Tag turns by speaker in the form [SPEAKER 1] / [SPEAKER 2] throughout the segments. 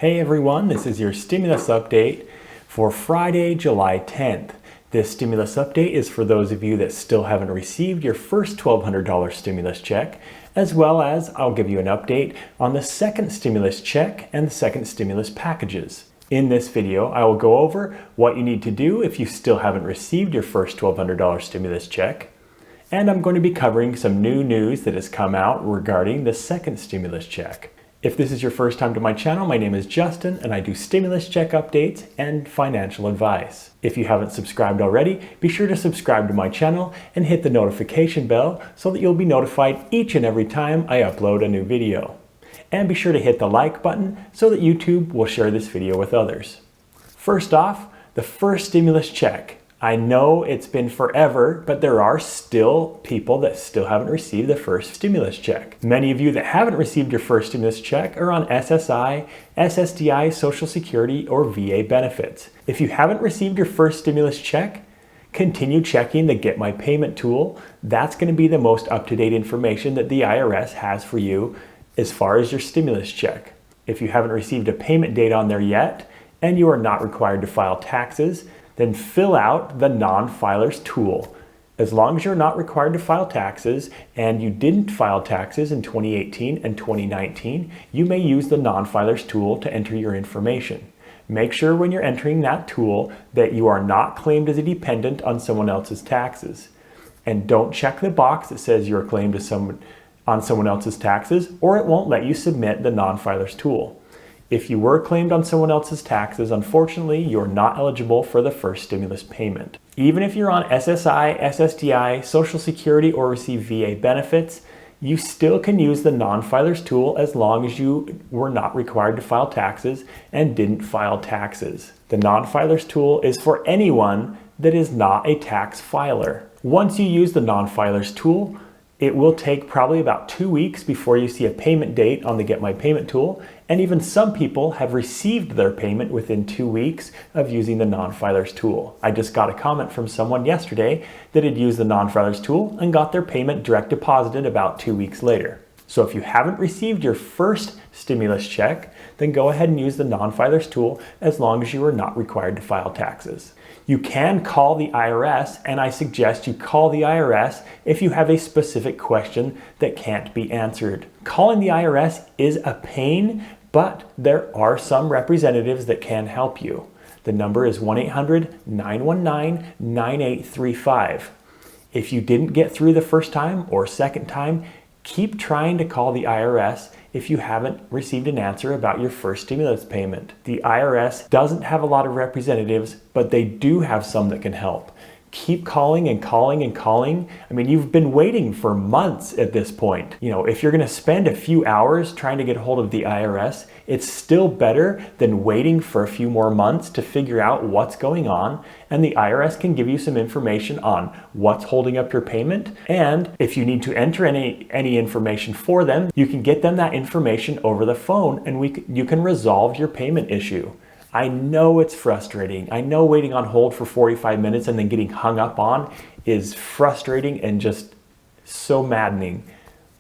[SPEAKER 1] Hey everyone, this is your stimulus update for Friday, July 10th. This stimulus update is for those of you that still haven't received your first $1,200 stimulus check, as well as I'll give you an update on the second stimulus check and the second stimulus packages. In this video, I will go over what you need to do if you still haven't received your first $1,200 stimulus check, and I'm going to be covering some new news that has come out regarding the second stimulus check. If this is your first time to my channel, my name is Justin and I do stimulus check updates and financial advice. If you haven't subscribed already, be sure to subscribe to my channel and hit the notification bell so that you'll be notified each and every time I upload a new video. And be sure to hit the like button so that YouTube will share this video with others. First off, the first stimulus check. I know it's been forever, but there are still people that still haven't received the first stimulus check. Many of you that haven't received your first stimulus check are on SSI, SSDI, Social Security, or VA benefits. If you haven't received your first stimulus check, continue checking the Get My Payment tool. That's going to be the most up-to-date information that the IRS has for you as far as your stimulus check. If you haven't received a payment date on there yet, and you are not required to file taxes, then fill out the non-filers tool. As long as you're not required to file taxes and you didn't file taxes in 2018 and 2019, you may use the non-filers tool to enter your information. Make sure when you're entering that tool that you are not claimed as a dependent on someone else's taxes. And don't check the box that says you're claimed as on someone else's taxes, or it won't let you submit the non-filers tool. If you were claimed on someone else's taxes, unfortunately, you're not eligible for the first stimulus payment. Even if you're on SSI, SSDI, Social Security, or receive VA benefits, you still can use the non-filers tool as long as you were not required to file taxes and didn't file taxes. The non-filers tool is for anyone that is not a tax filer. Once you use the non-filers tool, it will take probably about 2 weeks before you see a payment date on the Get My Payment tool, and even some people have received their payment within 2 weeks of using the non-filers tool. I just got a comment from someone yesterday that had used the non-filers tool and got their payment direct deposited about 2 weeks later. So if you haven't received your first stimulus check, then go ahead and use the non-filers tool as long as you are not required to file taxes. You can call the IRS, and I suggest you call the IRS if you have a specific question that can't be answered. Calling the IRS is a pain, but there are some representatives that can help you. The number is 1-800-919-9835. If you didn't get through the first time or second time, keep trying to call the IRS if you haven't received an answer about your first stimulus payment. The IRS doesn't have a lot of representatives, but they do have some that can help. Keep calling and calling and calling. I mean, you've been waiting for months at this point. You know, if you're going to spend a few hours trying to get a hold of the IRS, it's still better than waiting for a few more months to figure out what's going on. And the IRS can give you some information on what's holding up your payment. And if you need to enter any information for them, you can get them that information over the phone and you can resolve your payment issue. I know it's frustrating. I know waiting on hold for 45 minutes and then getting hung up on is frustrating and just so maddening.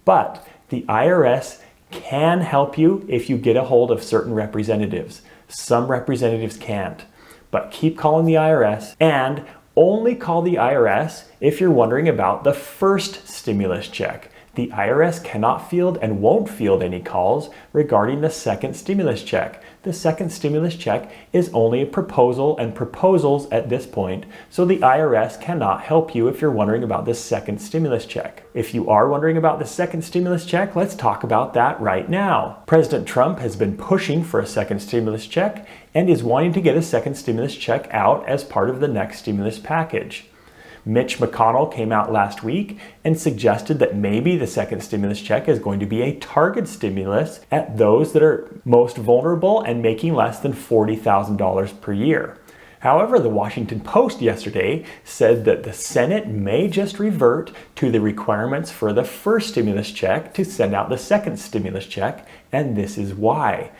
[SPEAKER 1] But the IRS can help you if you get a hold of certain representatives. Some representatives can't. But keep calling the IRS, and only call the IRS if you're wondering about the first stimulus check. The IRS cannot field and won't field any calls regarding the second stimulus check. The second stimulus check is only a proposal, and proposals at this point, so the IRS cannot help you if you're wondering about the second stimulus check. If you are wondering about the second stimulus check, let's talk about that right now. President Trump has been pushing for a second stimulus check and is wanting to get a second stimulus check out as part of the next stimulus package. Mitch McConnell came out last week and suggested that maybe the second stimulus check is going to be a target stimulus at those that are most vulnerable and making less than $40,000 per year. However, the Washington Post yesterday said that the Senate may just revert to the requirements for the first stimulus check to send out the second stimulus check, and this is why.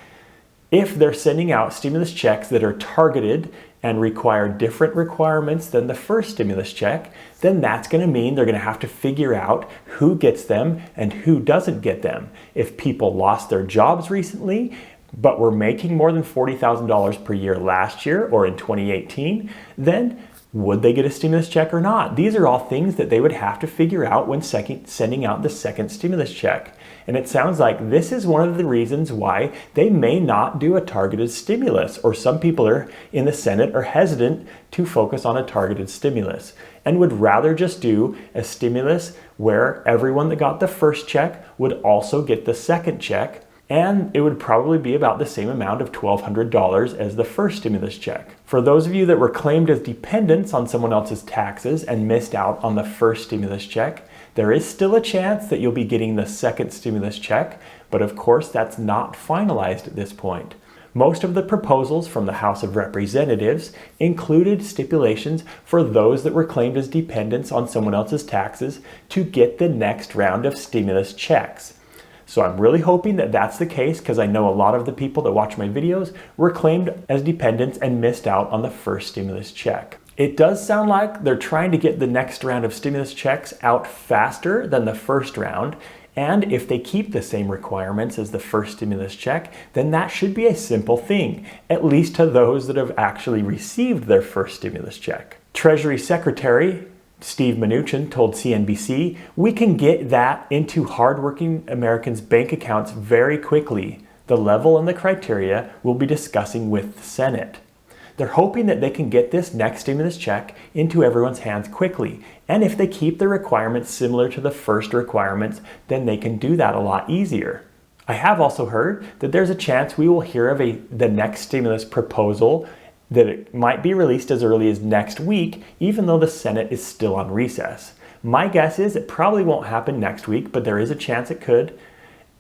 [SPEAKER 1] If they're sending out stimulus checks that are targeted and require different requirements than the first stimulus check, then that's going to mean they're going to have to figure out who gets them and who doesn't get them. If people lost their jobs recently, but were making more than $40,000 per year last year or in 2018, then would they get a stimulus check or not? These are all things that they would have to figure out when sending out the second stimulus check. And it sounds like this is one of the reasons why they may not do a targeted stimulus, or some people in the Senate are hesitant to focus on a targeted stimulus and would rather just do a stimulus where everyone that got the first check would also get the second check. And it would probably be about the same amount of $1,200 as the first stimulus check. For those of you that were claimed as dependents on someone else's taxes and missed out on the first stimulus check, there is still a chance that you'll be getting the second stimulus check, but of course that's not finalized at this point. Most of the proposals from the House of Representatives included stipulations for those that were claimed as dependents on someone else's taxes to get the next round of stimulus checks. So I'm really hoping that that's the case, because I know a lot of the people that watch my videos were claimed as dependents and missed out on the first stimulus check. It does sound like they're trying to get the next round of stimulus checks out faster than the first round. And if they keep the same requirements as the first stimulus check, then that should be a simple thing, at least to those that have actually received their first stimulus check. Treasury Secretary Steve Mnuchin told CNBC, "We can get that into hardworking Americans' bank accounts very quickly. The level and the criteria we'll be discussing with the Senate." They're hoping that they can get this next stimulus check into everyone's hands quickly. And if they keep the requirements similar to the first requirements, then they can do that a lot easier. I have also heard that there's a chance we will hear of the next stimulus proposal, that it might be released as early as next week, even though the Senate is still on recess. My guess is it probably won't happen next week, but there is a chance it could.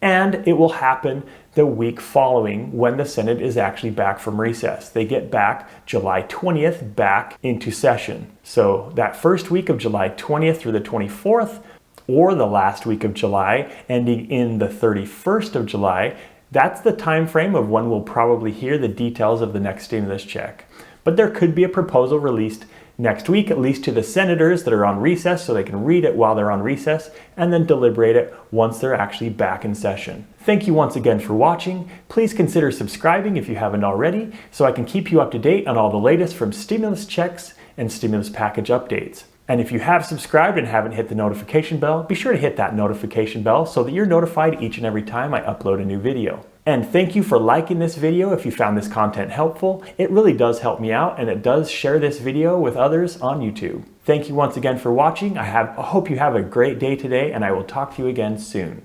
[SPEAKER 1] And it will happen the week following, when the Senate is actually back from recess. They get back July 20th back into session. So that first week of July 20th through the 24th, or the last week of July ending in the 31st of July, that's the time frame of when we'll probably hear the details of the next stimulus check. But there could be a proposal released next week, at least to the senators that are on recess, so they can read it while they're on recess and then deliberate it once they're actually back in session. Thank you once again for watching. Please consider subscribing if you haven't already, so I can keep you up to date on all the latest from stimulus checks and stimulus package updates. And if you have subscribed and haven't hit the notification bell, be sure to hit that notification bell so that you're notified each and every time I upload a new video. And thank you for liking this video if you found this content helpful. It really does help me out, and it does share this video with others on YouTube. Thank you once again for watching. I hope you have a great day today, and I will talk to you again soon.